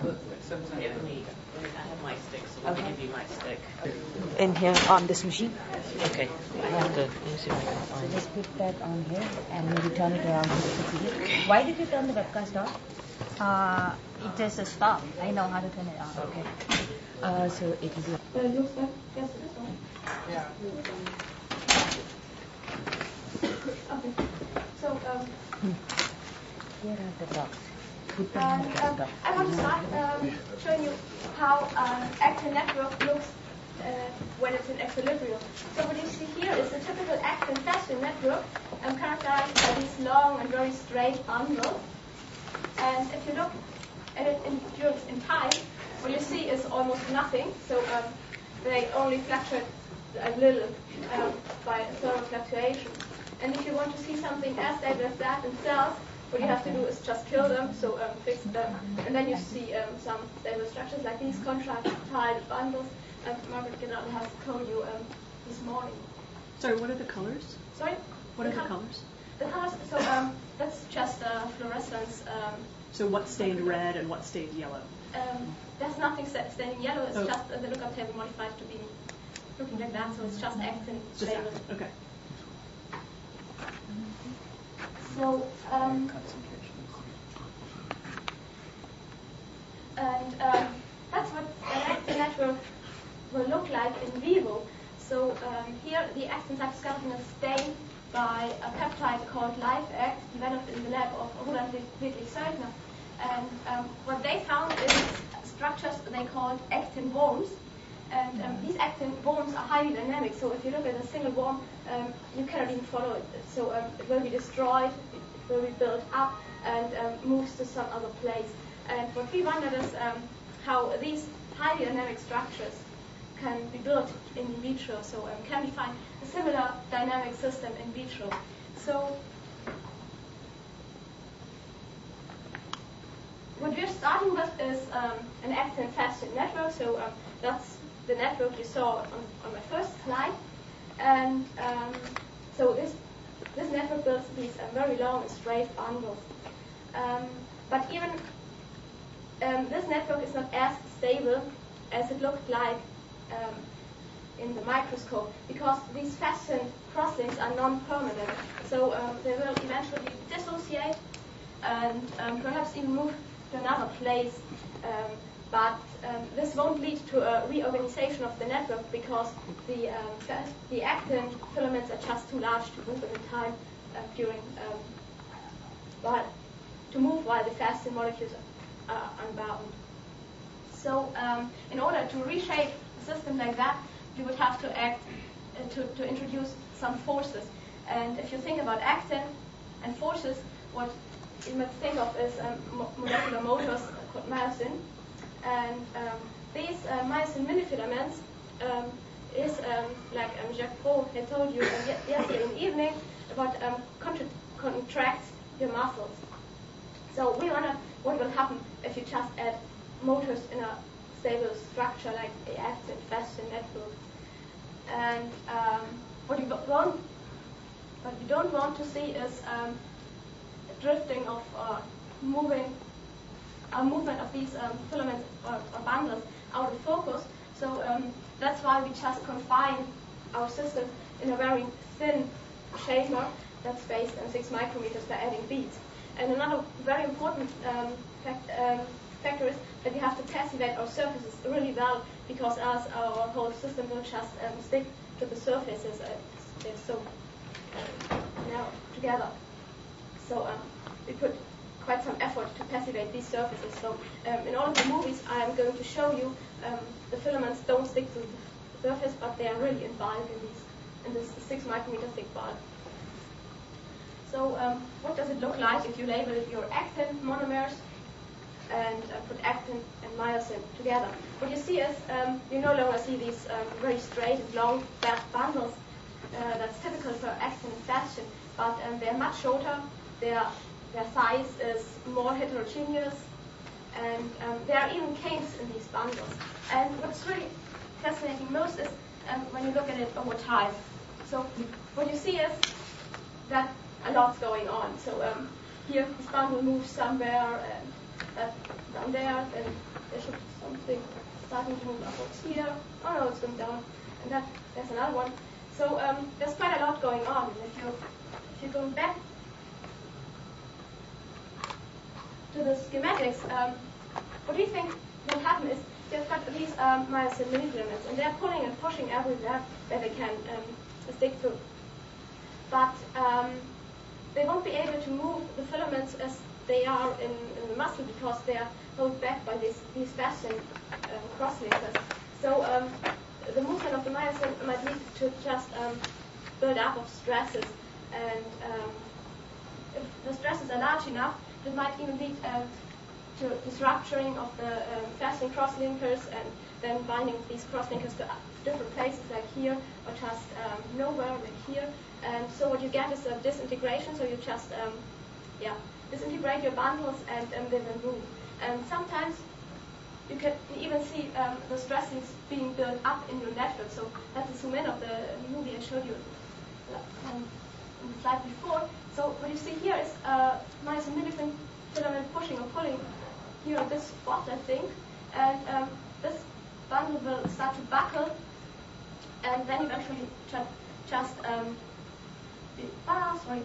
I have my stick, so let me give you my stick. In here on this machine. Okay. I have to. Let me see if I can So find just put that on here and maybe turn it around to the computer. Okay. Why did you turn the webcast off? It just a stop. I know how to turn it on. Okay. So it will be. Looks like yes, this one. Yeah. Okay. So Here are the dots. Put them I on the desktop. want to start showing you how Actin network looks when it's in equilibrium. So what you see here is a typical actin fashion network characterized by these long and very straight bundles. And if you look at it in time, what you see is almost nothing. So they only fluctuate a little by thermal fluctuation. And if you want to see something as stable as that in cells, what you have to do is just kill them, so fix them, and then you see some stable structures like these contractile bundles. Margaret has told you this morning. Sorry, what are the colors? Sorry? What are the colors? The colors, so that's just fluorescence. So what stained red and what stained yellow? There's nothing staining yellow, it's just the lookup table modified to be looking like that, so it's just actin stable. Okay. So, that's what an actin network will look like in vivo. So here the actin cytoskeleton is stained by a peptide called LifeAct, developed in the lab of Roland Söldner. And what they found is structures they called actin worms. And these actin worms are highly dynamic, so if you look at a single worm, you cannot even follow it. So it will be destroyed, it will be built up, and moves to some other place. And what we wondered is how these highly dynamic structures can be built in vitro. So can we find a similar dynamic system in vitro? So what we're starting with is an actin fasted network. So that's the network you saw on my first slide. And so this network builds these very long and straight bundles. But even this network is not as stable as it looked like in the microscope, because these fastened crosslinks are non-permanent. So they will eventually dissociate and perhaps even move to another place. But this won't lead to a reorganization of the network, because the actin filaments are just too large to move in time while the fastened molecules are unbound. So in order to reshape a system like that, you would have to to introduce some forces. And if you think about actin and forces, what you might think of is molecular motors called myosin. And these myosin minifilaments is like Jacques Pro had told you yesterday in the evening about contract your muscles. So we wonder what will happen if you just add motors in a stable structure like the actin fashion network. And what you don't want to see is drifting of movement of these filaments or bundles out of focus. So that's why we just confine our system in a very thin chamber that's based on 6 micrometers by adding beads. And another very important factor is that we have to passivate our surfaces really well, because else our whole system will just stick to the surfaces. They're so narrow together. So we put quite some effort to passivate these surfaces. So in all of the movies I am going to show you, the filaments don't stick to the surface, but they are really in bulk in this 6 micrometer thick bulk. So what does it look like if you label your actin monomers and put actin and myosin together? What you see is you no longer see these very straight and long bundles that's typical for actin fashion, but they're much shorter. Their size is more heterogeneous, and there are even kinks in these bundles. And what's really fascinating most is when you look at it over time. So what you see is that a lot's going on. So here this bundle moves somewhere, and that down there, then there should be something starting to move upwards here. Oh no, it's going down. And that there's another one. So there's quite a lot going on. And if you go back to the schematics, what do you think will happen is you've got these myosin mini filaments, and they're pulling and pushing everywhere where they can stick through. But they won't be able to move the filaments as they are in the muscle because they are held back by these fascian crosslinkers. So the movement of the myosin might lead to just build up of stresses, and if the stresses are large enough, it might even lead to disrupting of the fascian crosslinkers and then binding these crosslinkers to different places like here or just nowhere like here. And so what you get is a disintegration. So you just disintegrate your bundles and they will move. And sometimes you can even see the stressings being built up in your network. So that's a zoom in of the movie I showed you in the slide before. So what you see here is myosin mini filament pushing or pulling here at this spot, I think, and this bundle will start to buckle, and then eventually just sorry, that's right.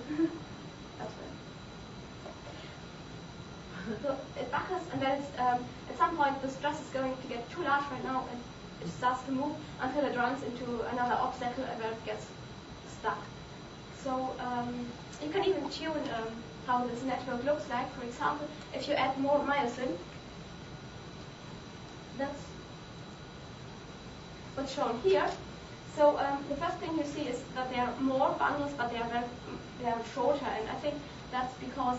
So it buckles, and then it's, at some point the stress is going to get too large right now, and it starts to move until it runs into another obstacle and where it gets stuck. So you can even tune how this network looks like. For example, if you add more myosin, that's what's shown here. So the first thing you see is that there are more bundles, but they are shorter, and I think that's because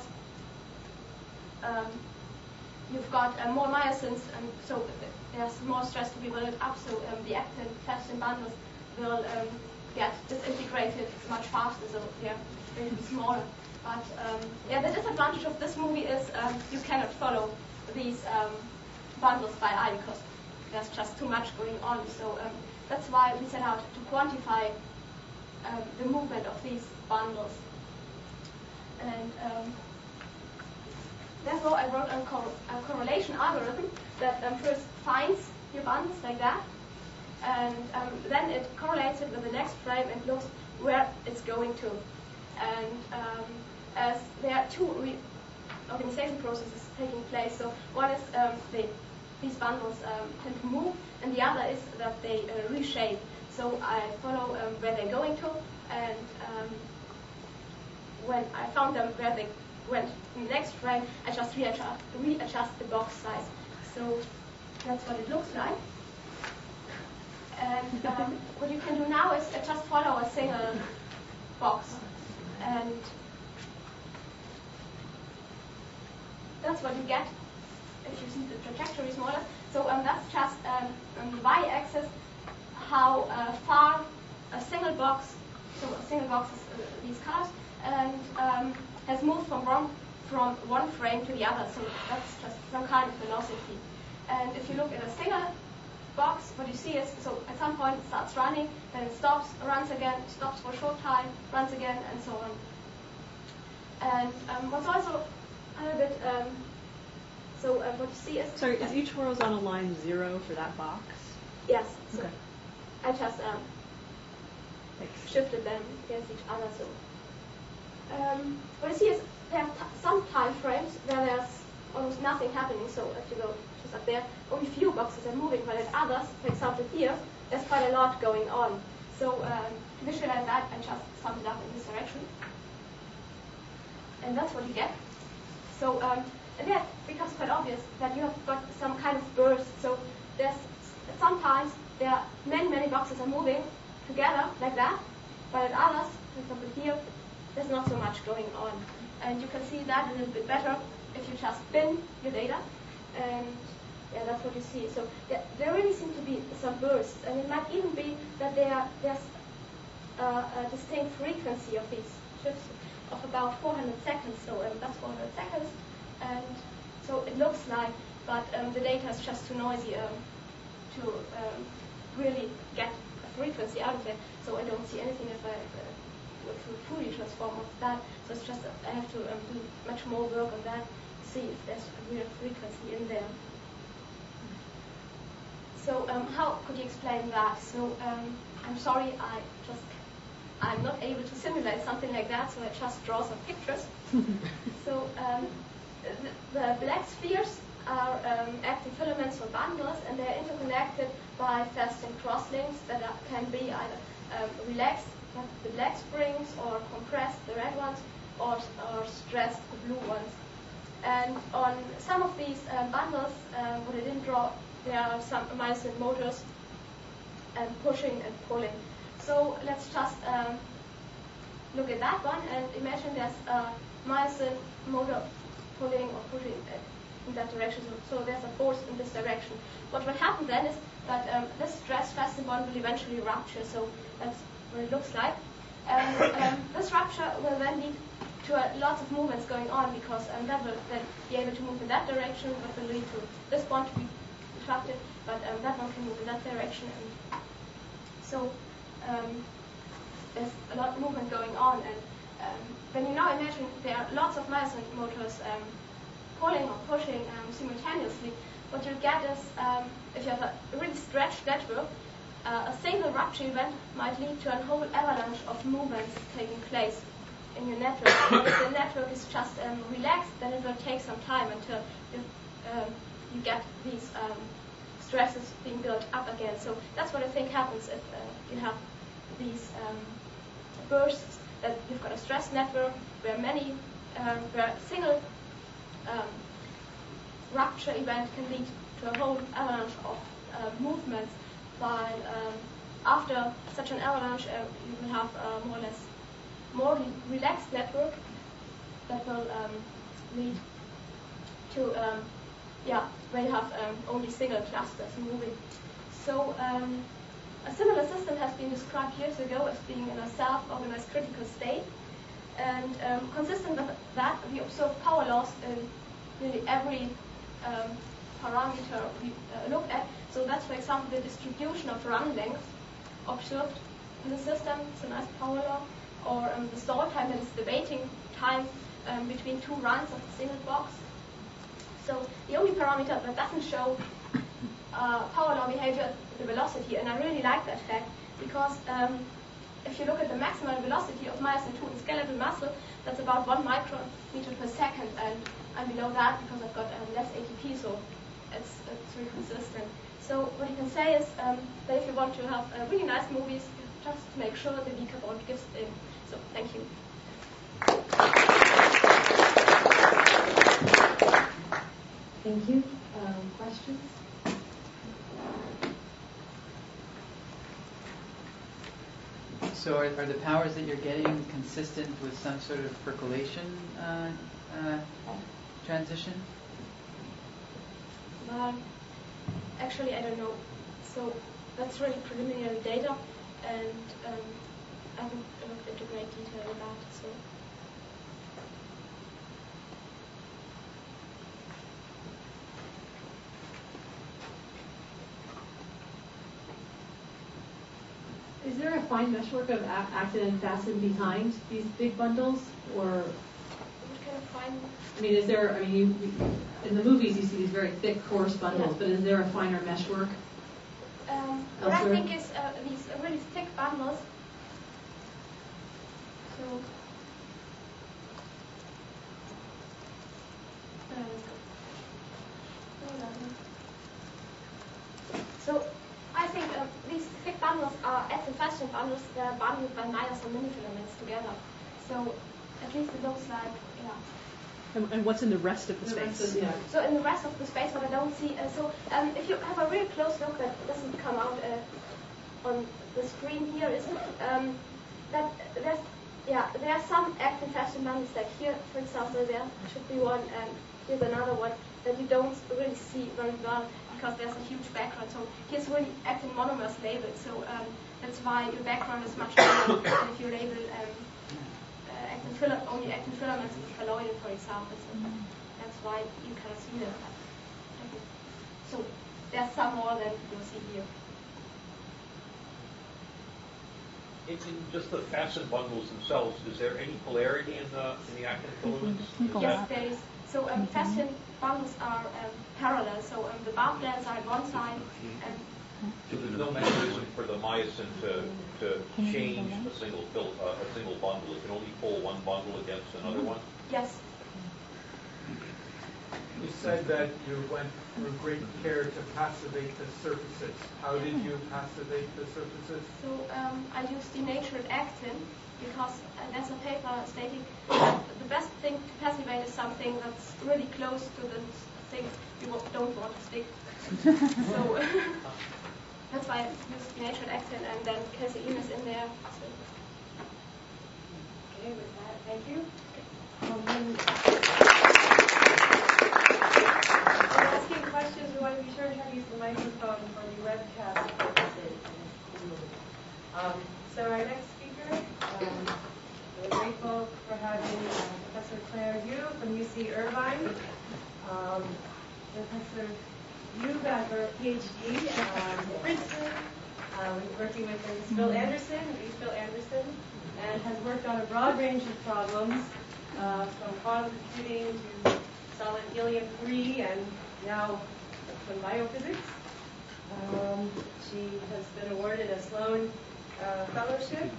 you've got more myosins, and so there's more stress to be built up. So the actin fascian bundles will get disintegrated much faster, so they're going to be smaller. But the disadvantage of this movie is you cannot follow these bundles by eye because there's just too much going on. So that's why we set out to quantify the movement of these bundles. And therefore, I wrote a correlation algorithm that first finds your bundles like that, and then it correlates it with the next frame and looks where it's going to. And as there are two reorganization processes taking place, so one is these bundles tend to move, and the other is that they reshape. So I follow where they're going to, and when I found them where they went in the next frame, I just readjust the box size. So that's what it looks like. And what you can do now is just follow a single box. And that's what you get if you see the trajectory smaller. So that's just on the y-axis how far a single box, so a single box is these colors, and has moved from one frame to the other. So that's just some kind of velocity. And if you look at a single box, what you see is, so at some point it starts running, then it stops, runs again, stops for a short time, runs again, and so on. And what's also a little bit, what you see is... Sorry, is each horizontal on a line 0 for that box? Yes. So okay. I just shifted them against each other. So what you see is there are some time frames where there's almost nothing happening. So if you go just up there, only few boxes are moving, but at others, for example here, there's quite a lot going on. So to visualize that, I just summed it up in this direction. And that's what you get. So and that becomes quite obvious that you have got some kind of burst. So there's sometimes there are many boxes are moving together like that, but at others, for example here, there's not so much going on. And you can see that a little bit better if you just bin your data. And yeah, that's what you see. So there really seem to be some bursts, and it might even be that there's a distinct frequency of these shifts of about 400 seconds. So that's 400 seconds, and so it looks like, but the data is just too noisy to really get a frequency out of it. So I don't see anything if I fully transform of that. So it's just I have to do much more work on that. see if there's a real frequency in there. So how could you explain that? So I'm sorry, I'm not able to simulate something like that, so I just draw some pictures. So the black spheres are actin filaments or bundles, and they're interconnected by fasten crosslinks that can be either relaxed, the black springs, or compressed, the red ones, or stressed, the blue ones. And on some of these bundles, what I didn't draw, there are some myosin motors and pushing and pulling. So let's just look at that one and imagine there's a myosin motor pulling or pushing in that direction. So there's a force in this direction. What will happen then is that this stress fasten bond will eventually rupture. So that's what it looks like. This rupture will then lead to lots of movements going on, because that will then be able to move in that direction, but will lead to this bond to be disrupted, but that one can move in that direction. And so there's a lot of movement going on. And when you now imagine there are lots of myosin motors pulling or pushing simultaneously, what you'll get is, if you have a really stretched network, a single rupture event might lead to a whole avalanche of movements taking place in your network. If the network is just relaxed, then it will take some time until you get these stresses being built up again. So that's what I think happens if you have these bursts, that you've got a stress network where where a single rupture event can lead to a whole avalanche of movements, while after such an avalanche you will have more or less more relaxed network that will lead to where you have only single clusters moving. So a similar system has been described years ago as being in a self-organized critical state, and consistent with that, we observe power laws in nearly every parameter we look at. So that's, for example, the distribution of run lengths observed in the system. It's a nice power law. Or the stall time, that is the waiting time between two runs of a single box. So the only parameter that doesn't show power law behavior is the velocity, and I really like that fact, because if you look at the maximal velocity of myosin 2 in skeletal muscle, that's about 1 micrometer per second, and I'm below that because I've got less ATP, so it's really consistent. So what you can say is that if you want to have really nice movies, just make sure the weaker bond gives in. So thank you. Thank you. Questions? So are the powers that you're getting consistent with some sort of percolation transition? Actually, I don't know. So that's really preliminary data, and I haven't looked into great detail about it. So. Is there a fine meshwork of actin and fasten behind these big bundles, or? What kind of fine? I mean, is there? I mean, you in the movies you see these very thick, coarse bundles, yeah. But is there a finer meshwork? What I think is these really thick bundles. So I think these thick bundles are actin fasten bundles that are bundled by myosin mini filaments together. So at least it looks like, yeah. And what's in the rest of the space? Yeah. So in the rest of the space, what I don't see, if you have a really close look that doesn't come out on the screen here, is that there are some actin fasten bundles, like here, for example, there should be one, and here's another one that you don't really see very well because there's a huge background. So here's really actin monomers labeled, so that's why your background is much bigger than if you label only actin filaments with colloidal, for example. So that's why you cannot see them. So there's some more than you'll see here. In just the fasten bundles themselves, is there any polarity in the actin filaments? Yes, there is. So fasciin bundles are parallel. So the bar planes are at one side, and So there's no mechanism for the myosin to change a single bundle. It can only pull one bundle against another one. yes. You said that you went through great care to passivate the surfaces. How did you passivate the surfaces? So I used denatured actin because there's a paper stating that the best thing to passivate is something that's really close to the thing you don't want to stick. So that's why I used denatured actin, and then casein is in there. So. Okay, with that, thank you. When asking questions, we want to be sure to have used the microphone for the webcast purposes. So our next speaker, we're grateful for having Professor Claire Yu from UC Irvine. Professor Yu got her PhD at Princeton, working with Phil Anderson, and has worked on a broad range of problems, from quantum computing to solid helium-3 and now from biophysics. She has been awarded a Sloan Fellowship.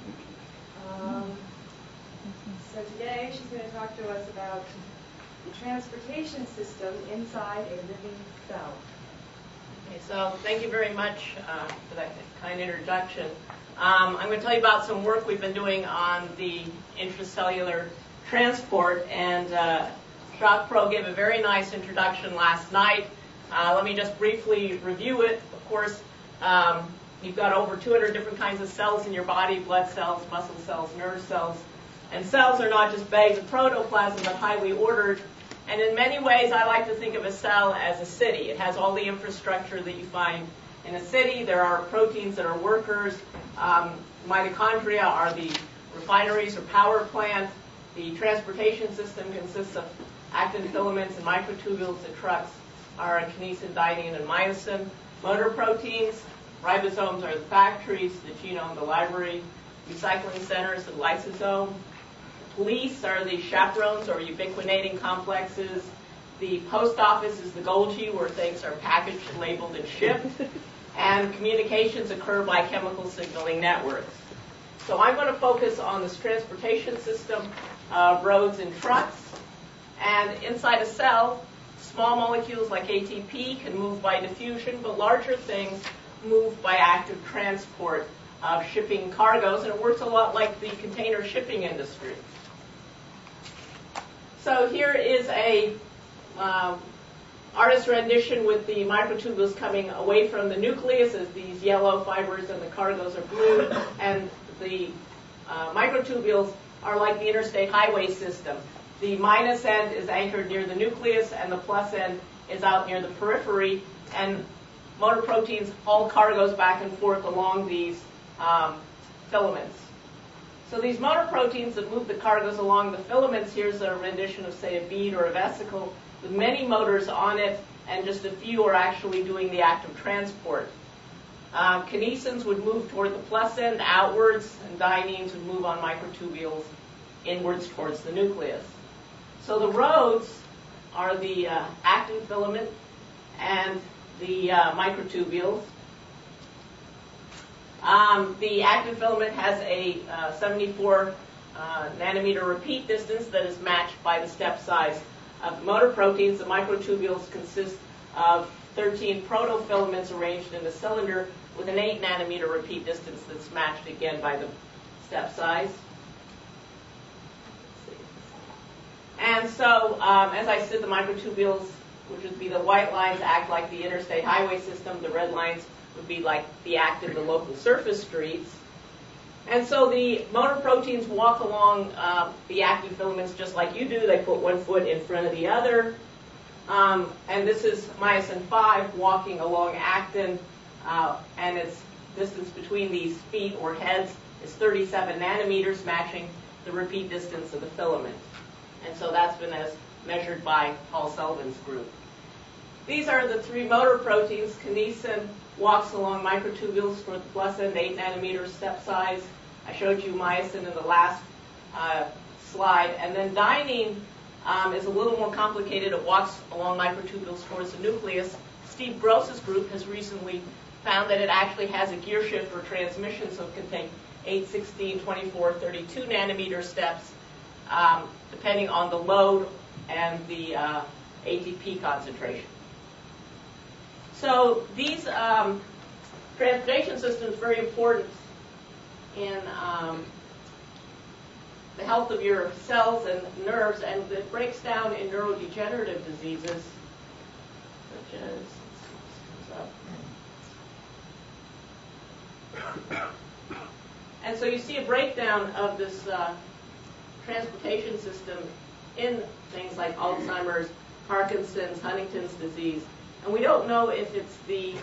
So today she's going to talk to us about the transportation system inside a living cell. Okay, so thank you very much for that kind introduction. I'm going to tell you about some work we've been doing on the intracellular transport, and Jacques Pro gave a very nice introduction last night. Let me just briefly review it. Of course, you've got over 200 different kinds of cells in your body: blood cells, muscle cells, nerve cells. And cells are not just bags of protoplasm, but highly ordered. And in many ways, I like to think of a cell as a city. It has all the infrastructure that you find in a city. There are proteins that are workers. Mitochondria are the refineries or power plant. The transportation system consists of actin filaments and microtubules. The trucks are kinesin, dynein, and myosin. Motor proteins, ribosomes are the factories, the genome, the library. Recycling centers, the lysosome. Police are the chaperones or ubiquitinating complexes. The post office is the Golgi, where things are packaged, labeled, and shipped. And communications occur by chemical signaling networks. So I'm going to focus on this transportation system, roads and trucks. And inside a cell, small molecules like ATP can move by diffusion, but larger things move by active transport of shipping cargoes, and it works a lot like the container shipping industry. So here is a artist's rendition with the microtubules coming away from the nucleus as these yellow fibers and the cargoes are blue, and the microtubules are like the interstate highway system. The minus end is anchored near the nucleus, and the plus end is out near the periphery, and motor proteins haul cargoes back and forth along these filaments. So these motor proteins that move the cargoes along the filaments, here's a rendition of, say, a bead or a vesicle with many motors on it, and just a few are actually doing the active transport. Kinesins would move toward the plus end outwards, and dyneins would move on microtubules inwards towards the nucleus. So the roads are the actin filament and the microtubules. The actin filament has a 74 nanometer repeat distance that is matched by the step size of motor proteins. The microtubules consist of 13 protofilaments arranged in a cylinder with an 8 nanometer repeat distance that's matched again by the step size. And so, as I said, the microtubules, which would be the white lines, act like the interstate highway system. The red lines would be like the actin, the local surface streets. And so the motor proteins walk along the actin filaments just like you do. They put one foot in front of the other. And this is myosin 5 walking along actin, and its distance between these feet or heads is 37 nanometers, matching the repeat distance of the filament. And so that's been as measured by Paul Sullivan's group. These are the three motor proteins. Kinesin walks along microtubules for the plus end 8 nanometer step size. I showed you myosin in the last slide. And then dynein is a little more complicated. It walks along microtubules towards the nucleus. Steve Gross's group has recently found that it actually has a gear shift for transmission, so it can take 8, 16, 24, 32 nanometer steps, depending on the load and the ATP concentration. So these transportation systems are very important in the health of your cells and nerves, and it breaks down in neurodegenerative diseases, such as, and so you see a breakdown of this transportation system in things like Alzheimer's, Parkinson's, Huntington's disease. And we don't know if it's the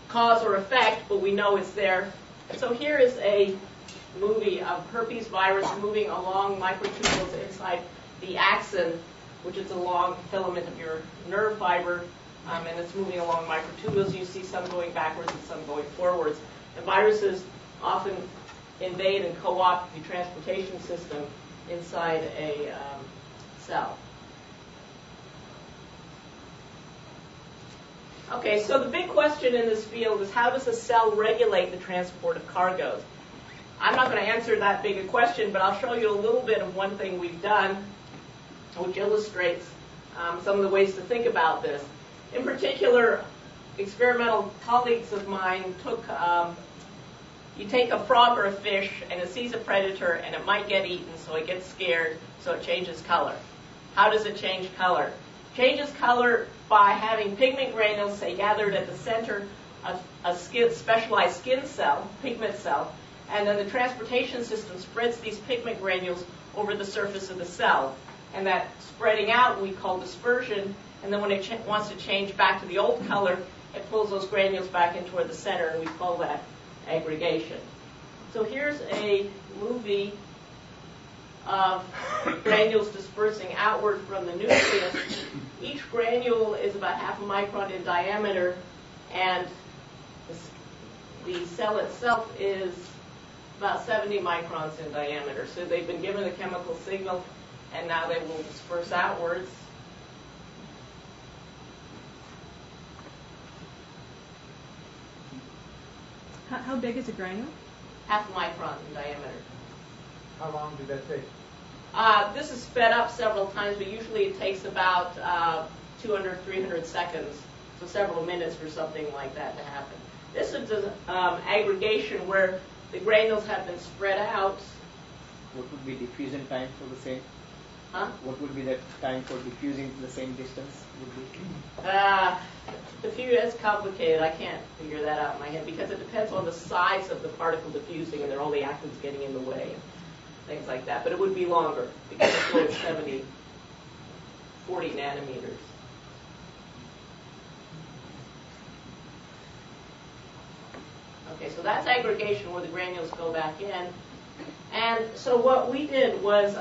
cause or effect, but we know it's there. So here is a movie of herpes virus moving along microtubules inside the axon, which is a long filament of your nerve fiber, and it's moving along microtubules. You see some going backwards and some going forwards. And viruses often invade and co-opt the transportation system inside a cell. Okay, so the big question in this field is, how does a cell regulate the transport of cargoes? I'm not going to answer that big a question, but I'll show you a little bit of one thing we've done, which illustrates some of the ways to think about this. In particular, experimental colleagues of mine took, you take a frog or a fish, and it sees a predator, and it might get eaten, so it gets scared, so it changes color. How does it change color? Changes color by having pigment granules, say, gathered at the center of a specialized skin cell, pigment cell, and then the transportation system spreads these pigment granules over the surface of the cell. And that spreading out we call dispersion, and then when it wants to change back to the old color, it pulls those granules back in toward the center, and we call that aggregation. So here's a movie of granules dispersing outward from the nucleus. Each granule is about half a micron in diameter, and the cell itself is about 70 microns in diameter. So they've been given a chemical signal, and now they will disperse outwards. How big is a granule? Half a micron in diameter. How long did that take? This is sped up several times, but usually it takes about 200, 300 seconds, so several minutes for something like that to happen. This is aggregation where the granules have been spread out. What would be diffusion time for the same? Huh? What would be the time for diffusing to the same distance? It's complicated. I can't figure that out in my head because it depends on the size of the particle diffusing, and there are all the atoms getting in the way and things like that. But it would be longer because it's 40 nanometers. Okay, so that's aggregation where the granules go back in. And so what we did was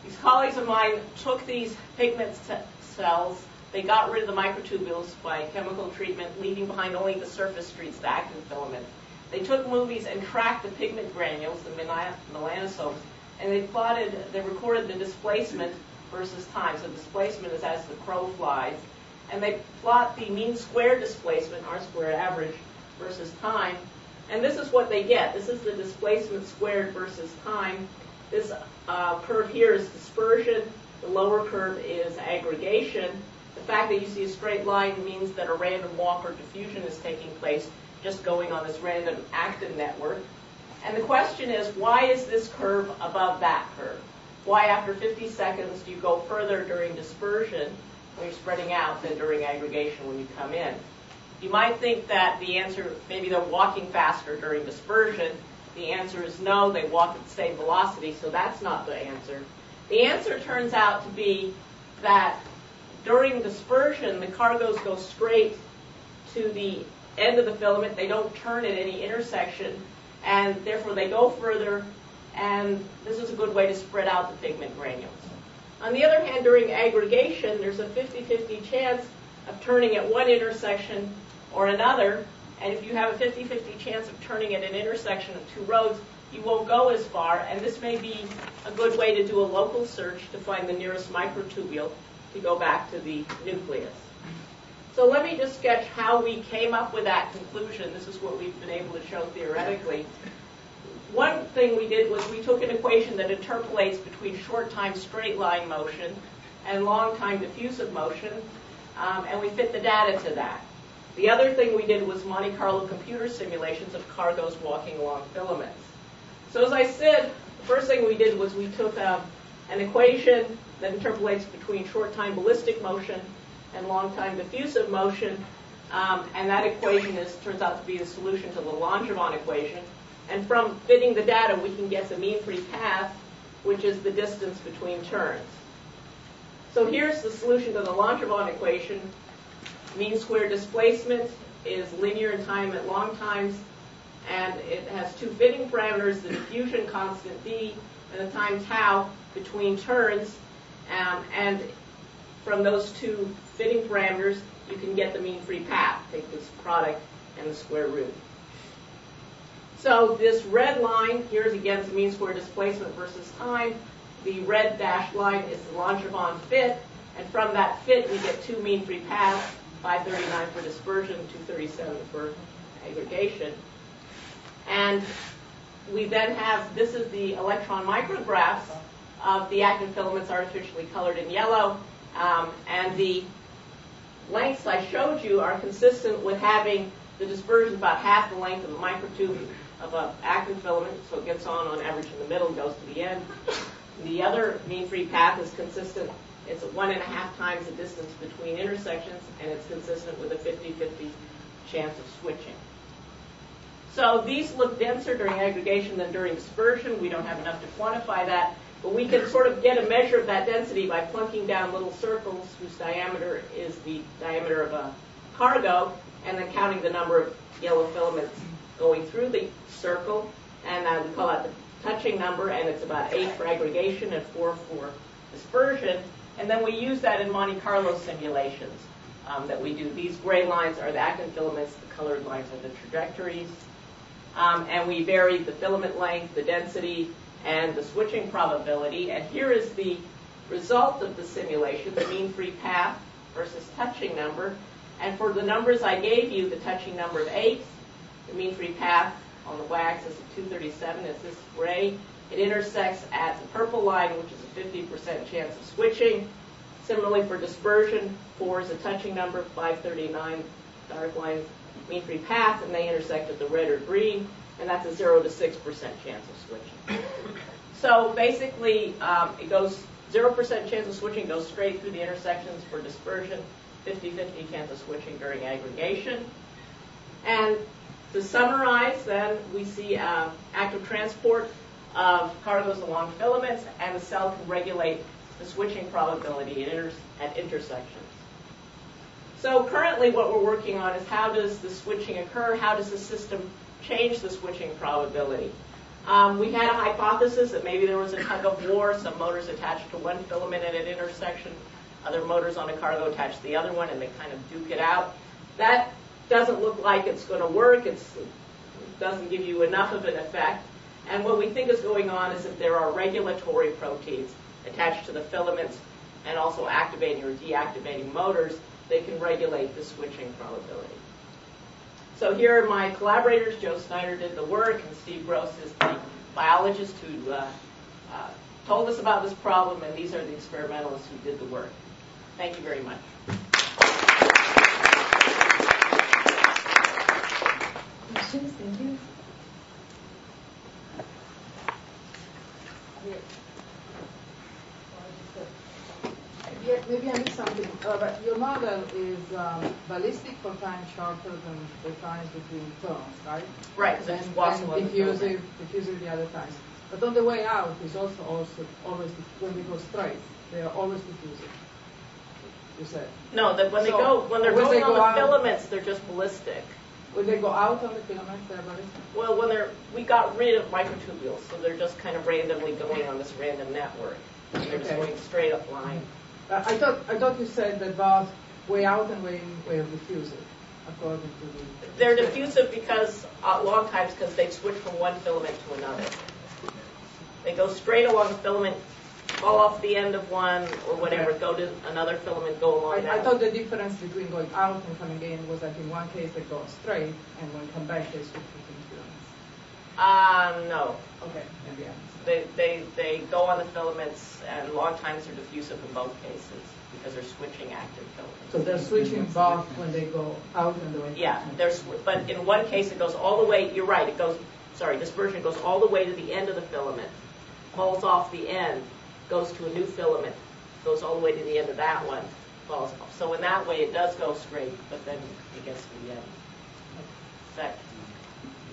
these colleagues of mine took these pigment cells. They got rid of the microtubules by chemical treatment, leaving behind only the surface streets, the actin filament. They took movies and tracked the pigment granules, the melanosomes, and they recorded the displacement versus time. So displacement is as the crow flies. And they plot the mean square displacement, R squared average, versus time. And this is what they get. This is the displacement squared versus time. This curve here is dispersion. The lower curve is aggregation. The fact that you see a straight line means that a random walk or diffusion is taking place, just going on this random actin network. And the question is, why is this curve above that curve? Why after 50 seconds do you go further during dispersion when you're spreading out than during aggregation when you come in? You might think that the answer, maybe they're walking faster during dispersion. The answer is no, they walk at the same velocity, so that's not the answer. The answer turns out to be that during dispersion, the cargoes go straight to the end of the filament. They don't turn at any intersection, and therefore they go further, and this is a good way to spread out the pigment granules. On the other hand, during aggregation, there's a 50-50 chance of turning at one intersection or another, and if you have a 50-50 chance of turning at an intersection of two roads, you won't go as far, and this may be a good way to do a local search to find the nearest microtubule to go back to the nucleus. So let me just sketch how we came up with that conclusion. This is what we've been able to show theoretically. One thing we did was we took an equation that interpolates between short time straight line motion and long time diffusive motion, and we fit the data to that. The other thing we did was Monte Carlo computer simulations of cargoes walking along filaments. So as I said, the first thing we did was we took an equation that interpolates between short time ballistic motion and long time diffusive motion, and that equation turns out to be the solution to the Langevin equation. And from fitting the data, we can get the mean free path, which is the distance between turns. So here's the solution to the Langevin equation. Mean square displacement is linear in time at long times, and it has two fitting parameters, the diffusion constant d and the time tau between turns. And from those two fitting parameters, you can get the mean free path. Take this product and the square root. So this red line, here's again the mean square displacement versus time. The red dashed line is the Langevin fit, and from that fit we get two mean free paths, 539 for dispersion, 237 for aggregation. And we then have, this is the electron micrographs of the actin filaments artificially colored in yellow, and the lengths I showed you are consistent with having the dispersion about half the length of the microtube of an actin filament, so it gets on average in the middle, goes to the end. The other mean free path is consistent. It's 1.5 times the distance between intersections, and it's consistent with a 50-50 chance of switching. So these look denser during aggregation than during dispersion. We don't have enough to quantify that, but we can sort of get a measure of that density by plunking down little circles whose diameter is the diameter of a cargo, and then counting the number of yellow filaments going through the circle, and we call that the touching number, and it's about 8 for aggregation and 4 for dispersion. And then we use that in Monte Carlo simulations that we do. These gray lines are the actin filaments, the colored lines are the trajectories. And we vary the filament length, the density, and the switching probability. And here is the result of the simulation, the mean free path versus touching number. And for the numbers I gave you, the touching number of 8, the mean free path on the y-axis of 237 is this gray. It intersects at the purple line, which is a 50% chance of switching. Similarly for dispersion, 4 is a touching number, 539 dark line mean free path, and they intersect at the red or green, and that's a 0 to 6% chance of switching. So basically, it goes 0% chance of switching goes straight through the intersections for dispersion, 50-50 chance of switching during aggregation. And to summarize, then, we see active transport of cargoes along filaments, and the cell can regulate the switching probability at intersections. So currently what we're working on is how does the switching occur? How does the system change the switching probability? We had a hypothesis that maybe there was a tug of war, some motors attached to one filament at an intersection, other motors on a cargo attached to the other one, and they kind of duke it out. That doesn't look like it's going to work. It doesn't give you enough of an effect. And what we think is going on is that there are regulatory proteins attached to the filaments and also activating or deactivating motors. They can regulate the switching probability. So here are my collaborators. Joe Snyder did the work, and Steve Gross is the biologist who told us about this problem, and these are the experimentalists who did the work. Thank you very much. Questions? Thank you. Yeah, maybe I missed something. But your model is ballistic for time shorter than the times between turns, right? Right, because it's possible. And diffusive the other times. But on the way out is also always when they go straight, they are always diffusive. You said. No, that when they're going on the filaments, they're just ballistic. When they go out on the filaments, they're ballistic? Well, we got rid of microtubules, so they're just kind of randomly going on this random network. They're just going straight up line. I thought you said that both way out and way in were diffusive. according to the... They're diffusive because, long times, because they switch from one filament to another. They go straight along the filament, fall off the end of one, or whatever, go to another filament, go along that. I thought the difference between going out and coming in was that in one case they go straight, and when come back they switch between filaments. No. Okay, maybe I They go on the filaments, and long times they're diffusive in both cases because they're switching active filaments. So they're switching both when they go out and the way. Yeah, but in one case it goes all the way. You're right. Dispersion goes all the way to the end of the filament, falls off the end, goes to a new filament, goes all the way to the end of that one, falls off. So in that way it does go straight, but then it gets to the end.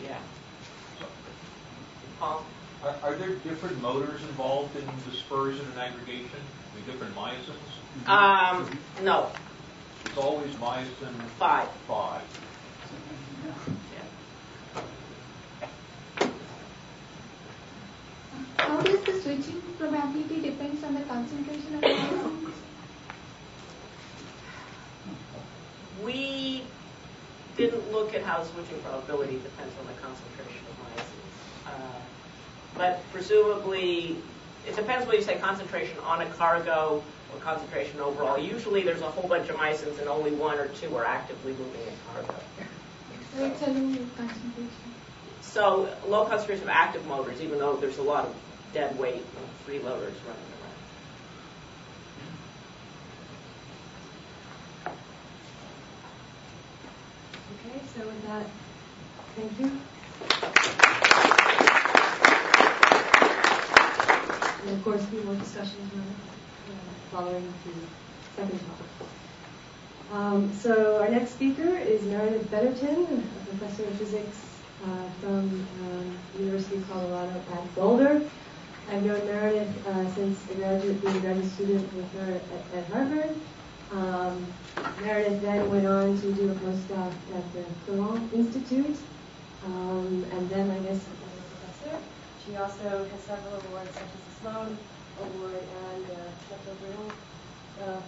Yeah. Paul? Are there different motors involved in dispersion and aggregation? Different myosins? No. It's always myosin 5. How does the switching probability depends on the concentration of myosins? We didn't look at how switching probability depends on the concentration of myosins. But presumably, it depends whether you say concentration on a cargo or concentration overall. Usually there's a whole bunch of myosins and only 1 or 2 are actively moving in cargo. So it's a low concentration. So low concentration of active motors, even though there's a lot of dead weight and freeloaders running around. Okay, so with that, thank you. And of course, more discussions following the second topic. So our next speaker is Meredith Betterton, a professor of physics from the University of Colorado at Boulder. I've known Meredith since being a graduate student with her at Harvard. Meredith then went on to do a postdoc at the Filament Institute, and then I guess as a professor. She also has several awards such as the Simone Award and the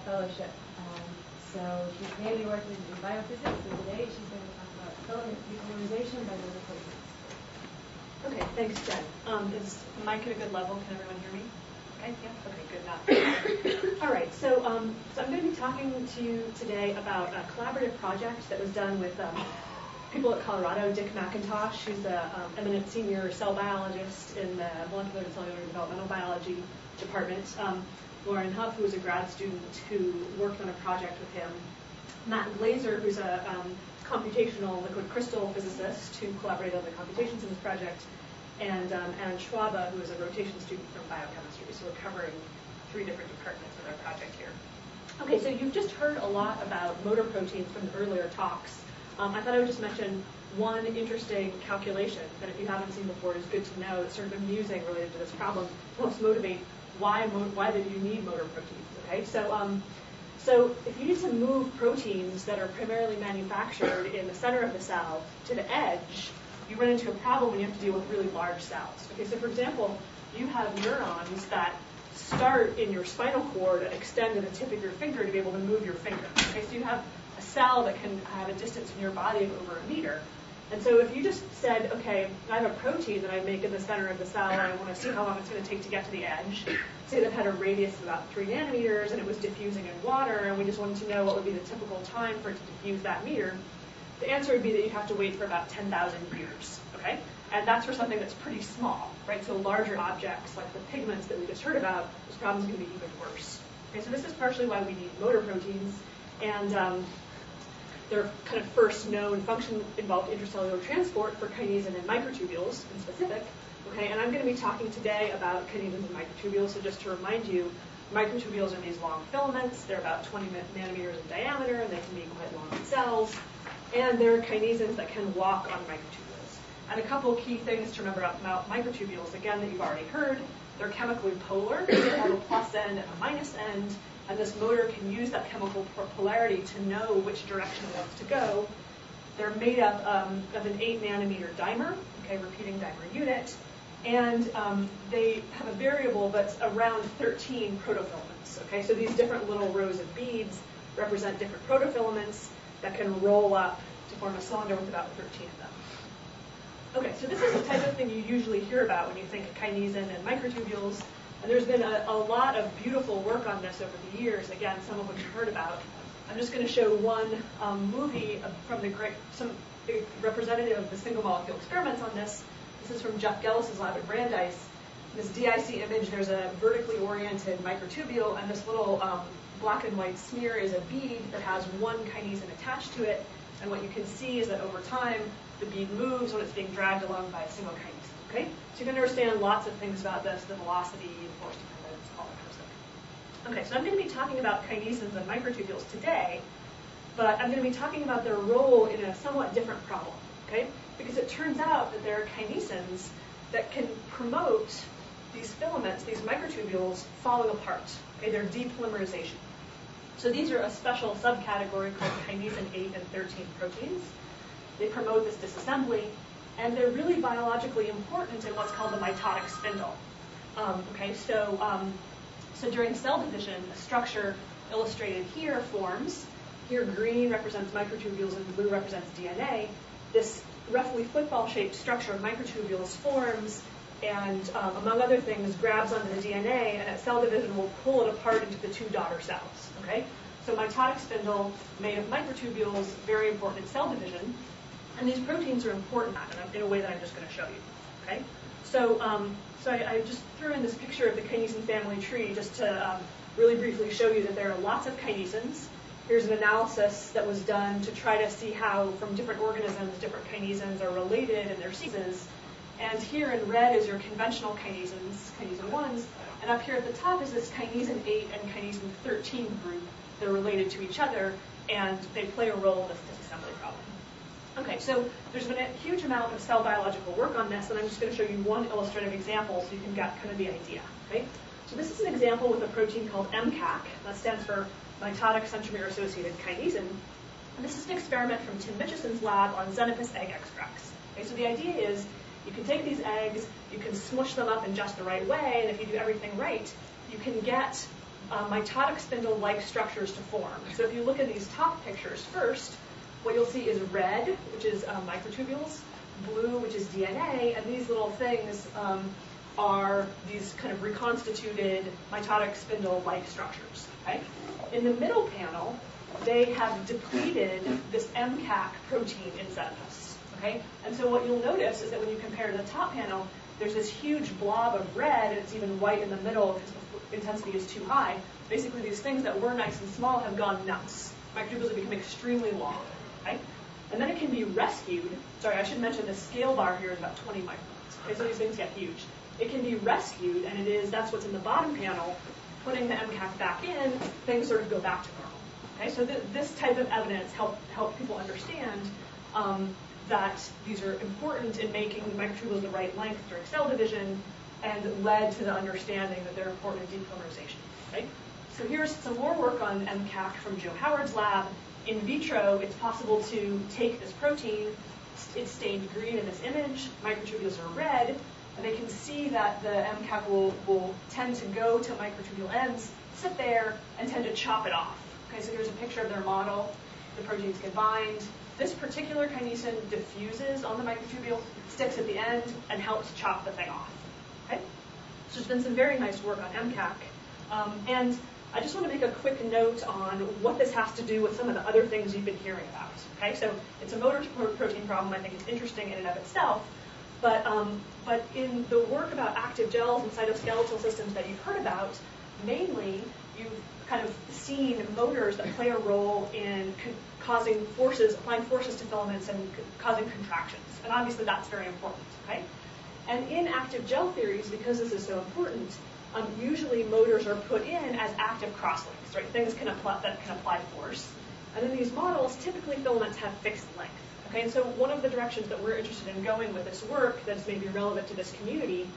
Fellowship. So she's mainly working in biophysics, and today she's going to talk about filament depolymerization by microtubules. Okay, thanks, Jen. Is the mic at a good level? Can everyone hear me? Okay, yeah. Okay, good. Now. All right. So I'm going to be talking to you today about a collaborative project that was done with people at Colorado. Dick McIntosh, who's an eminent senior cell biologist in the molecular and cellular developmental biology department. Lauren Huff, who was a grad student who worked on a project with him. Matt Glazer, who's a computational liquid crystal physicist who collaborated on the computations in this project, and Anne Schwabe, who is a rotation student from biochemistry. So we're covering 3 different departments with our project here. Okay, so you've just heard a lot about motor proteins from the earlier talks. I thought I would just mention one interesting calculation that if you haven't seen before is good to know. It's sort of amusing related to this problem. It helps motivate why do you need motor proteins, okay? So if you need to move proteins that are primarily manufactured in the center of the cell to the edge, you run into a problem when you have to deal with really large cells. Okay, so for example, you have neurons that start in your spinal cord and extend to the tip of your finger to be able to move your finger. Okay, so you have a cell that can have a distance in your body of over 1 meter. And so if you just said, okay, I have a protein that I make in the center of the cell and I want to see how long it's going to take to get to the edge, say that had a radius of about 3 nanometers and it was diffusing in water and we just wanted to know what would be the typical time for it to diffuse that meter, the answer would be that you have to wait for about 10,000 years, okay? And that's for something that's pretty small, right? So larger objects like the pigments that we just heard about, this problem's going to be even worse. Okay, so this is partially why we need motor proteins, and their kind of first known function involved intracellular transport for kinesin and microtubules in specific. Okay, and I'm going to be talking today about kinesins and microtubules. So just to remind you, microtubules are these long filaments. They're about 20 nanometers in diameter, and they can be quite long in cells. And they're kinesins that can walk on microtubules. And a couple key things to remember about microtubules, again, that you've already heard. They're chemically polar. They have a plus end and a minus end. And this motor can use that chemical polarity to know which direction it wants to go. They're made up of an 8 nanometer dimer, okay, repeating dimer unit, and they have a variable that's around 13 protofilaments. Okay, so these different little rows of beads represent different protofilaments that can roll up form a cylinder with about 13 of them. Okay, so this is the type of thing you usually hear about when you think of kinesin and microtubules. And there's been a lot of beautiful work on this over the years, again, some of which you've heard about. I'm just going to show one movie from some representative of the single molecule experiments on this. This is from Jeff Gellis's lab at Brandeis. This DIC image, there's a vertically oriented microtubule, and this little black and white smear is a bead that has one kinesin attached to it. And what you can see is that over time, the bead moves when it's being dragged along by a single kinesin. Okay? So you can understand lots of things about this, the velocity, the force dependence, all that kind of stuff. Okay, so I'm going to be talking about kinesins and microtubules today, but I'm going to be talking about their role in a somewhat different problem. Okay? Because it turns out that there are kinesins that can promote these filaments, these microtubules, falling apart. Okay? They're depolymerization. So these are a special subcategory called kinesin 8 and 13 proteins. They promote this disassembly, and they're really biologically important in what's called the mitotic spindle. So during cell division, a structure illustrated here forms. Here green represents microtubules and blue represents DNA. This roughly football-shaped structure of microtubules forms and, among other things, grabs onto the DNA, and at cell division will pull it apart into the two daughter cells. Okay? So mitotic spindle made of microtubules, very important in cell division. And these proteins are important in a way that I'm just going to show you. Okay? So I just threw in this picture of the kinesin family tree just to really briefly show you that there are lots of kinesins. Here's an analysis that was done to try to see how, from different organisms, different kinesins are related in their sequences. And here in red is your conventional kinesins, kinesin 1s, and up here at the top is this kinesin 8 and kinesin 13 group. They're related to each other, and they play a role in this disassembly problem. Okay, so there's been a huge amount of cell biological work on this, and I'm just going to show you one illustrative example so you can get kind of the idea. Okay? So this is an example with a protein called MCAC. That stands for mitotic centromere-associated kinesin. And this is an experiment from Tim Mitchison's lab on Xenopus egg extracts. Okay, so the idea is you can take these eggs, you can smush them up in just the right way, and if you do everything right, you can get mitotic spindle-like structures to form. So if you look at these top pictures first, what you'll see is red, which is microtubules, blue, which is DNA, and these little things are these kind of reconstituted mitotic spindle-like structures. Okay? In the middle panel, they have depleted this MCAC protein in Xenopus. Okay? And so what you'll notice is that when you compare to the top panel, there's this huge blob of red, and it's even white in the middle because the intensity is too high. Basically, these things that were nice and small have gone nuts. Microtubules have become extremely long. Okay? And then it can be rescued. Sorry, I should mention the scale bar here is about 20 microns. Okay, so these things get huge. It can be rescued, and that's what's in the bottom panel. Putting the MCAC back in, things sort of go back to normal. Okay, so this type of evidence help people understand that these are important in making microtubules the right length during cell division, and led to the understanding that they're important in depolymerization. Okay? So here's some more work on MCAC from Joe Howard's lab. In vitro, it's possible to take this protein, it's stained green in this image, microtubules are red, and they can see that the MCAC will tend to go to microtubule ends, sit there, and tend to chop it off. Okay, so here's a picture of their model. The proteins can bind. This particular kinesin diffuses on the microtubule, sticks at the end, and helps chop the thing off. Okay? So there's been some very nice work on MCAC. And I just want to make a quick note on what this has to do with some of the other things you've been hearing about. Okay, so it's a motor protein problem. I think it's interesting in and of itself. But in the work about active gels and cytoskeletal systems that you've heard about, mainly you've kind of seen motors that play a role in applying forces to filaments and causing contractions. And obviously that's very important. Okay? And in active gel theories, because this is so important, usually motors are put in as active crosslinks, right? Things that can apply force. And in these models, typically filaments have fixed length. Okay, and so one of the directions that we're interested in going with this work that's maybe relevant to this community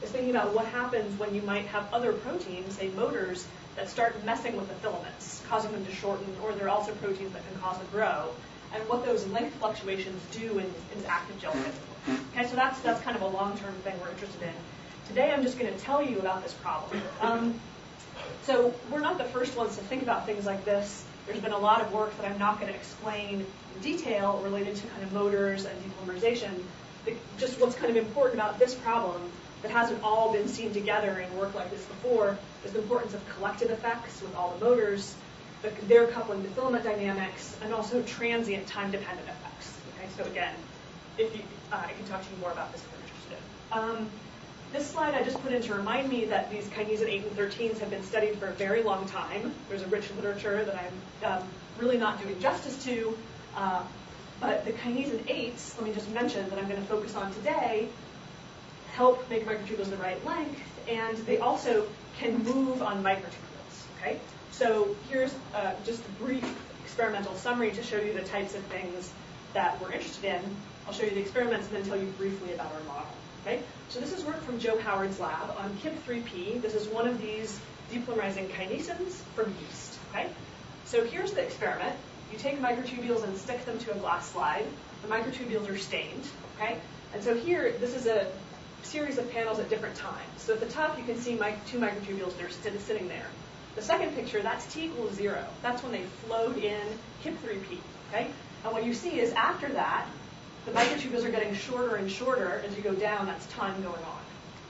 is thinking about what happens when you might have other proteins, say motors, that start messing with the filaments, causing them to shorten, or there are also proteins that can cause them to grow, and what those length fluctuations do in active gel physics. Okay, so that's kind of a long-term thing we're interested in. Today I'm just going to tell you about this problem. So we're not the first ones to think about things like this. there's been a lot of work that I'm not going to explain in detail related to kind of motors and depolymerization. Just what's kind of important about this problem that hasn't all been seen together in work like this before is the importance of collective effects with all the motors, their coupling to filament dynamics, and also transient time-dependent effects. Okay, so again, if you, I can talk to you more about this if you're interested. This slide I just put in to remind me that these kinesin 8 and 13s have been studied for a very long time. There's a rich literature that I'm really not doing justice to, but the kinesin 8s, let me just mention that I'm going to focus on today, help make microtubules the right length, and they also can move on microtubules. Okay, so here's just a brief experimental summary to show you the types of things that we're interested in. I'll show you the experiments and then tell you briefly about our model. Okay, so this is work from Joe Howard's lab on KIP3P. This is one of these depolymerizing kinesins from yeast. Okay, so here's the experiment. You take microtubules and stick them to a glass slide. The microtubules are stained. Okay, and so here, this is a series of panels at different times. So at the top, you can see two microtubules. They're sitting there. The second picture, that's T equals 0. That's when they flowed in KIP3P. Okay, and what you see is after that, the microtubules are getting shorter and shorter as you go down. That's time going on.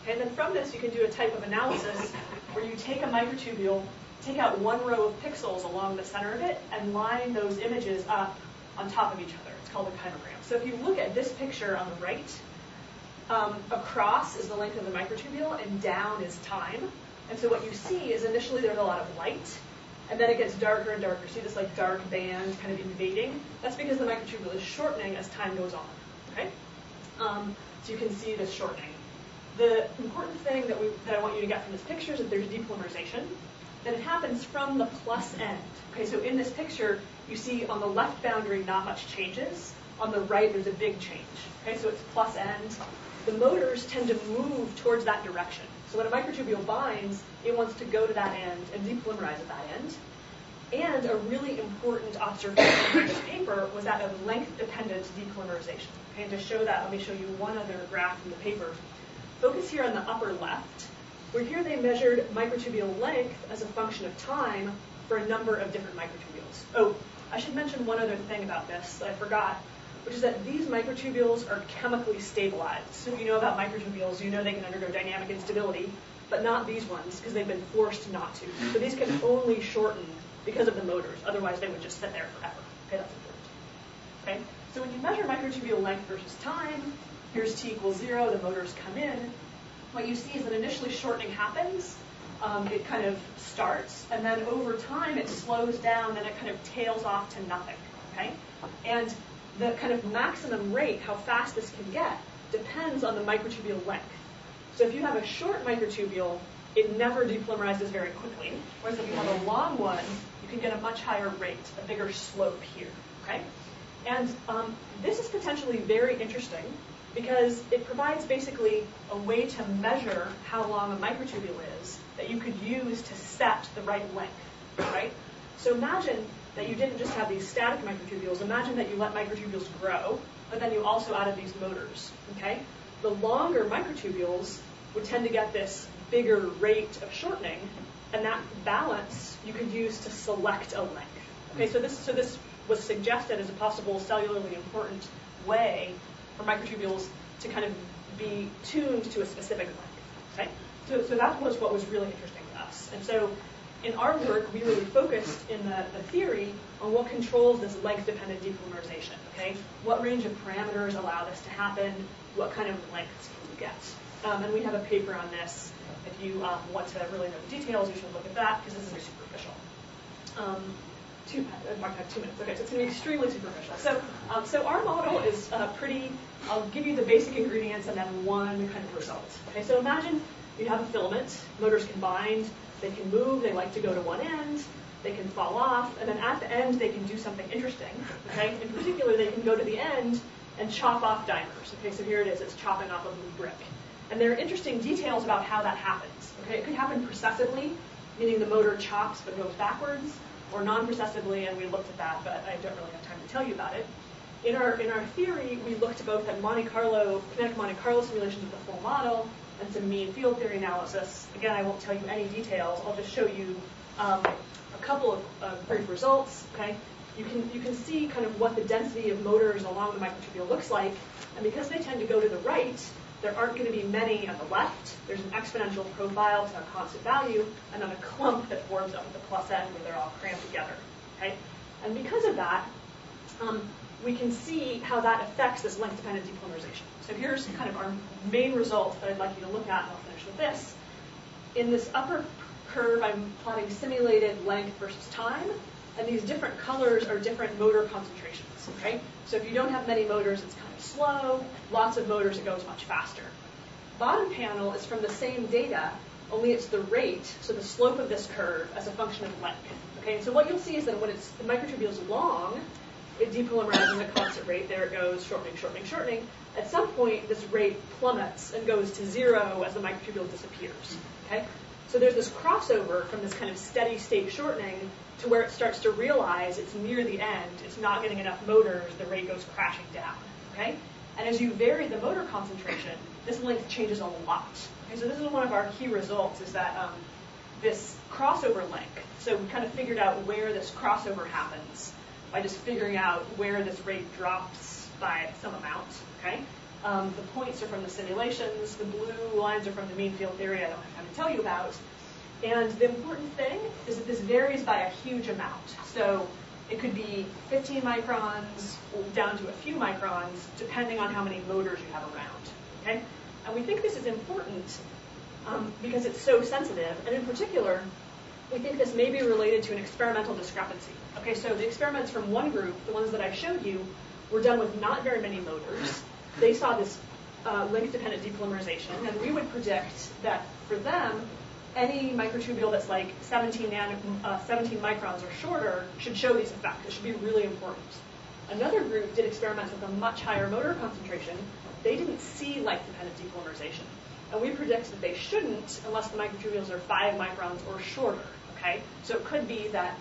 Okay, and then from this, you can do a type of analysis where you take a microtubule, take out one row of pixels along the center of it, and line those images up on top of each other. It's called a chimerogram. So if you look at this picture on the right, across is the length of the microtubule, and down is time. And so what you see is initially there's a lot of light, and then it gets darker and darker. See this like dark band kind of invading? That's because the microtubule is shortening as time goes on. Okay, so you can see this shortening. The important thing that I want you to get from this picture is that there's depolymerization. That it happens from the plus end. Okay, so in this picture, you see on the left boundary not much changes. On the right, there's a big change. Okay, so it's plus end. The motors tend to move towards that direction. So when a microtubule binds, it wants to go to that end and depolymerize at that end. And a really important observation in this paper was that of length-dependent depolymerization. Okay, and to show that, let me show you one other graph from the paper. Focus here on the upper left, where here they measured microtubule length as a function of time for a number of different microtubules. Oh, I should mention one other thing about this that I forgot, which is that these microtubules are chemically stabilized. So if you know about microtubules, you know they can undergo dynamic instability, but not these ones, because they've been forced not to. So these can only shorten because of the motors. Otherwise, they would just sit there forever. Okay, that's important. Okay, so when you measure microtubule length versus time, here's T equals 0, the motors come in. What you see is that initially shortening happens. It kind of starts, and then over time it slows down, and it kind of tails off to nothing. Okay, and the kind of maximum rate, how fast this can get, depends on the microtubule length. So if you have a short microtubule, it never depolymerizes very quickly. Whereas if you have a long one, you can get a much higher rate, a bigger slope here. Okay? And this is potentially very interesting because it provides basically a way to measure how long a microtubule is that you could use to set the right length. Right? So imagine that you didn't just have these static microtubules. Imagine that you let microtubules grow, but then you also added these motors. Okay? The longer microtubules would tend to get this bigger rate of shortening, and that balance you could use to select a length. Okay, so this was suggested as a possible cellularly important way for microtubules to kind of be tuned to a specific length. Okay, so that was what was really interesting to us. And so in our work, we really focused in the theory on what controls this length-dependent depolymerization. Okay, what range of parameters allow this to happen? What kind of lengths can you get? And we have a paper on this. If you want to really know the details, you should look at that because this is very superficial. Mark had 2 minutes. Okay, so it's going to be extremely superficial. So our model is pretty. I'll give you the basic ingredients and then one kind of result. Okay, so imagine you have a filament. Motors can bind. They can move. They like to go to one end. They can fall off, and then at the end they can do something interesting. Okay, in particular, they can go to the end and chop off dimers. Okay, so here it is. It's chopping off a blue brick. And there are interesting details about how that happens. Okay, it could happen processively, meaning the motor chops but goes backwards, or non-processively, and we looked at that, but I don't really have time to tell you about it. In our theory, we looked both at kinetic Monte Carlo simulations of the full model, and some mean field theory analysis. Again, I won't tell you any details. I'll just show you a couple of brief results. Okay, you can see kind of what the density of motors along the microtubule looks like, and because they tend to go to the right, there aren't going to be many on the left. There's an exponential profile to a constant value, and then a clump that forms up at the plus end where they're all crammed together. Okay, and because of that, we can see how that affects this length-dependent depolymerization. So here's kind of our main result that I'd like you to look at, and I'll finish with this. In this upper curve, I'm plotting simulated length versus time, and these different colors are different motor concentrations. Okay, so if you don't have many motors, it's kind of slow. Lots of motors, it goes much faster. Bottom panel is from the same data, only it's the rate, so the slope of this curve as a function of length. Okay, and so what you'll see is that when the microtubule is long, it depolymerizes at a constant rate. There it goes, shortening, shortening, shortening. At some point, this rate plummets and goes to 0 as the microtubule disappears. Okay, so there's this crossover from this kind of steady state shortening to where it starts to realize it's near the end, it's not getting enough motors, the rate goes crashing down. Okay, and as you vary the motor concentration, this length changes a lot. Okay, so this is one of our key results, is that this crossover length. So we kind of figured out where this crossover happens by just figuring out where this rate drops by some amount. Okay, the points are from the simulations. The blue lines are from the mean field theory I don't have time to tell you about. And the important thing is that this varies by a huge amount. So it could be 15 microns down to a few microns, depending on how many motors you have around. Okay, and we think this is important because it's so sensitive, and in particular, we think this may be related to an experimental discrepancy. Okay, so the experiments from one group, the ones that I showed you, were done with not very many motors. They saw this length-dependent depolymerization, and we would predict that for them, any microtubule that's like 17 microns or shorter should show these effects. It should be really important. Another group did experiments with a much higher motor concentration. They didn't see length-dependent depolymerization. And we predict that they shouldn't unless the microtubules are 5 microns or shorter. Okay, so it could be that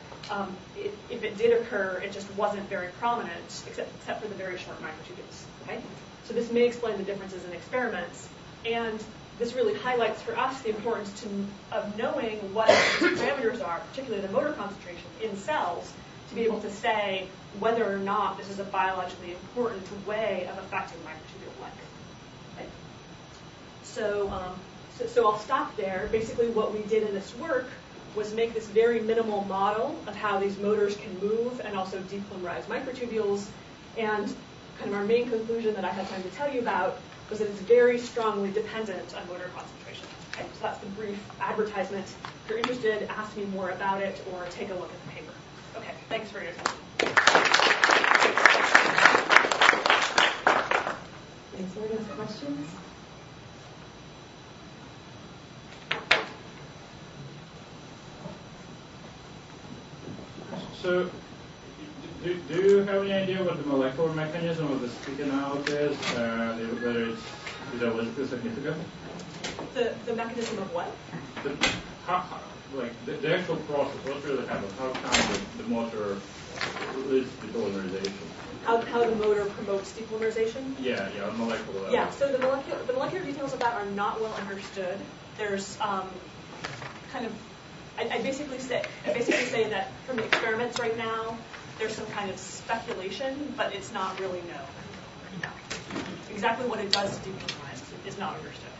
if it did occur, it just wasn't very prominent, except for the very short microtubules. Okay, so this may explain the differences in experiments, and this really highlights for us the importance of knowing what these parameters are, particularly the motor concentration in cells, to be able to say whether or not this is a biologically important way of affecting microtubule length. Okay. So I'll stop there. Basically, what we did in this work was make this very minimal model of how these motors can move and also depolymerize microtubules. And kind of our main conclusion that I had time to tell you about was that it's very strongly dependent on motor concentration. Okay, so that's the brief advertisement. If you're interested, ask me more about it or take a look at the paper. Okay, thanks for your attention. Thanks. Are there questions? So, do you have any idea what the molecular mechanism of the sticking out is? Whether it's physiologically significant? The mechanism of what? The actual process. What really happens? How come the motor leads to depolymerization? How the motor promotes depolymerization? Yeah, molecular level. Yeah. So the molecular details of that are not well understood. There's kind of I basically say that from the experiments right now, there's some kind of speculation, but it's not really known. Exactly what it does to depolymerize is not understood.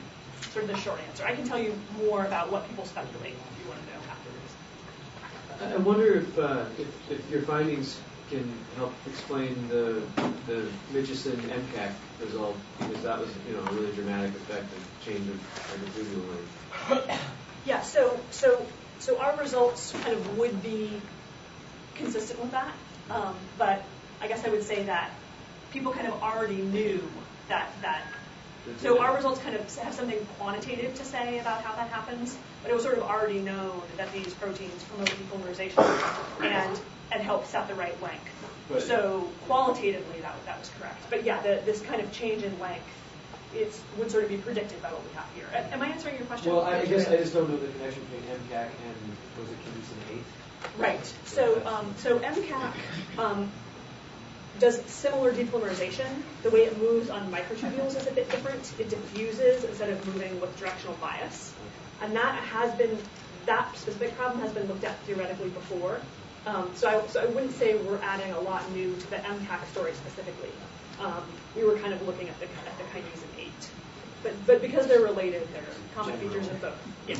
Sort of the short answer. I can tell you more about what people speculate if you want to know afterwards. I wonder if your findings can help explain the Mitchison MCAC result, because that was a really dramatic effect of change of microtubule length. Yeah. So our results kind of would be consistent with that, but I guess I would say that people kind of already knew that. So our results kind of have something quantitative to say about how that happens, but it was sort of already known that these proteins promote depolymerization and help set the right length. But so qualitatively, that was correct. But yeah, this kind of change in length would sort of be predicted by what we have here. Am I answering your question? Well, I guess I just don't know the connection between MCAC and, was it Kinesin 8? Right. So MCAC does similar depolymerization. The way it moves on microtubules is a bit different. It diffuses instead of moving with directional bias. And that has been that specific problem has been looked at theoretically before. So I wouldn't say we're adding a lot new to the MCAC story specifically. We were kind of looking at the kinesin 8. But because they're related, they're common features of both. Yeah.